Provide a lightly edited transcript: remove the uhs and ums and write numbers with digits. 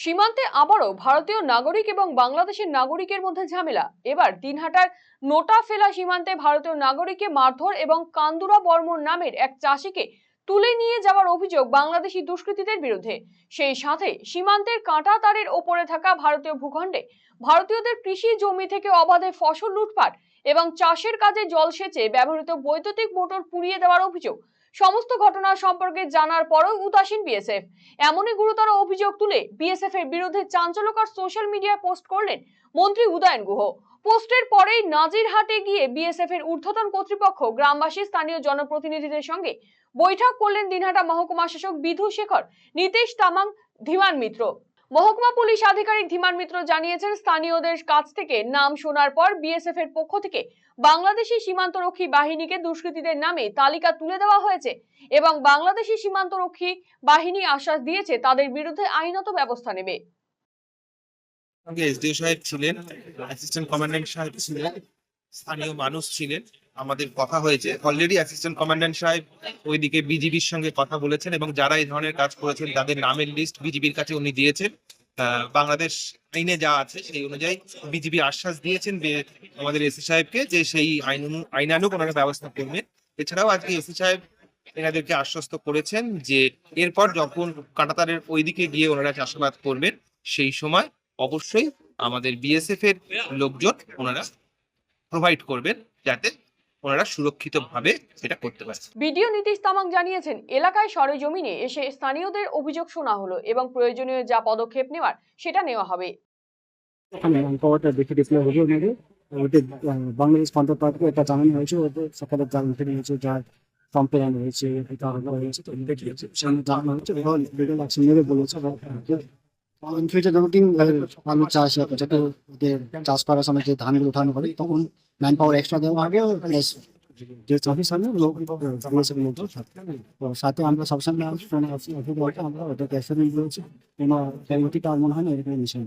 সীমান্তে আবারও ভারতীয় নাগরিক এবং বাংলাদেশের নাগরিকের মধ্যে ঝামেলা। এবার দিনহাটার নোটাফেলা সীমান্তে ভারতীয় নাগরিককে মারধর এবং কান্দুরা বর্মন নামের এক চাষিকে তুলে নিয়ে যাওয়ার অভিযোগ বাংলাদেশি দুষ্কৃতীদের বিরুদ্ধে। সেই সাথে সীমান্তের কাঁটা তারের ওপরে থাকা ভারতীয় ভূখণ্ডে ভারতীয়দের কৃষি জমি থেকে অবাধে ফসল লুটপাট এবং চাষের কাজে জলসেচে ব্যবহৃত বৈদ্যুতিক মোটর পুড়িয়ে দেওয়ার অভিযোগ। সমস্ত ঘটনা সম্পর্কে জানার পরও উদাসীন বিএসএফ। এমনই গুরুতর অভিযোগ তুলে বিএসএফ এর বিরুদ্ধে চাঞ্চল্যকর সোশ্যাল মিডিয়ায় পোস্ট করলেন মন্ত্রী উদয়ন গুহ। পোস্টের পরেই নাজিরহাটে গিয়ে বিএসএফ এর ঊর্ধ্বতন কর্তৃপক্ষ, গ্রামবাসী, স্থানীয় জনপ্রতিনিধিদের সঙ্গে বৈঠক করলেন দিনহাটা মহকুমা শাসক বিধু শেখর, নীতিশ তামাং, ধীমান মিত্র। মহকুমা পুলিশ আধিকারিক ধীমান মিত্র জানিয়েছেন, স্থানীয়দের কাছ থেকে নাম শোনার পর বিএসএফ এর পক্ষ থেকে বাংলাদেশি সীমান্তরক্ষী বাহিনীকে দুষ্কৃতীদের নামে তালিকা তুলে দেওয়া হয়েছে এবং বাংলাদেশি সীমান্তরক্ষী বাহিনী আশ্বাস দিয়েছে তাদের বিরুদ্ধে আইনত ব্যবস্থা নেবে। এসডিও সাহেব ছিলেন, অ্যাসিস্ট্যান্ট কমান্ড্যান্ট সাহেব ছিলেন, স্থানীয় মানুষ ছিলেন। আমাদের কথা হয়েছে অলরেডি। অ্যাসিস্ট্যান্ট কমান্ড্যান্ট সাহেব ওইদিকে বিজিবির সঙ্গে কথা বলেছেন এবং যারা এই ধরনের কাজ করেছেন তাদের নামের লিস্ট বিজিবির কাছে উনি দিয়েছেন। বাংলাদেশ আইনে যা আছে সেই অনুযায়ী বিজিবি আশ্বাস দিয়েছেন আমাদের এসি সাহেবকে যে সেই আইনানুগ ওনারা ব্যবস্থা করবেন। এছাড়াও আজকে এসি সাহেব এনাদেরকে আশ্বস্ত করেছেন যে এরপর যখন কাঁটাতারের ওইদিকে গিয়ে ওনারা চাষাবাদ করবেন সেই সময় অবশ্যই আমাদের বিএসএফ এর লোকজন ওনারা প্রোভাইড করবেন যাতে ওনারা সুরক্ষিতভাবে সেটা করতে পারে। বিডিও নীতিশ তামাং জানিয়েছেন, এলাকায় সরেজমিনে এসে স্থানীয়দের অভিযোগ শোনা হলো এবং প্রয়োজনীয় যা পদক্ষেপ নেওয়ার সেটা নেওয়া হবে। বাংলাদেশ কন্ট্রোল পার্কে একটা জানানো হয়েছে, ওদের সকালে জানানো হয়েছে, যার কমপ্লেন হয়েছে, হয়েছে তো দেখিয়েছে, সেখানে জানানো হয়েছে এবং লিগ্যাল অ্যাকশন নেবে বলেছে। ইন ফিউচার যতদিন আমি চাষ যাতে ওদের চাষ করার সময় যে ধানগুলো উঠানো হবে তখন ম্যান পাওয়ার এক্সট্রা দেওয়া হবে, যে অফিস হবে লোক সাথে আমরা সবসময় আমরা ওদেরকে অ্যাকশন দিয়েছি, কোনো মনে হয় না এরকম বিষয়।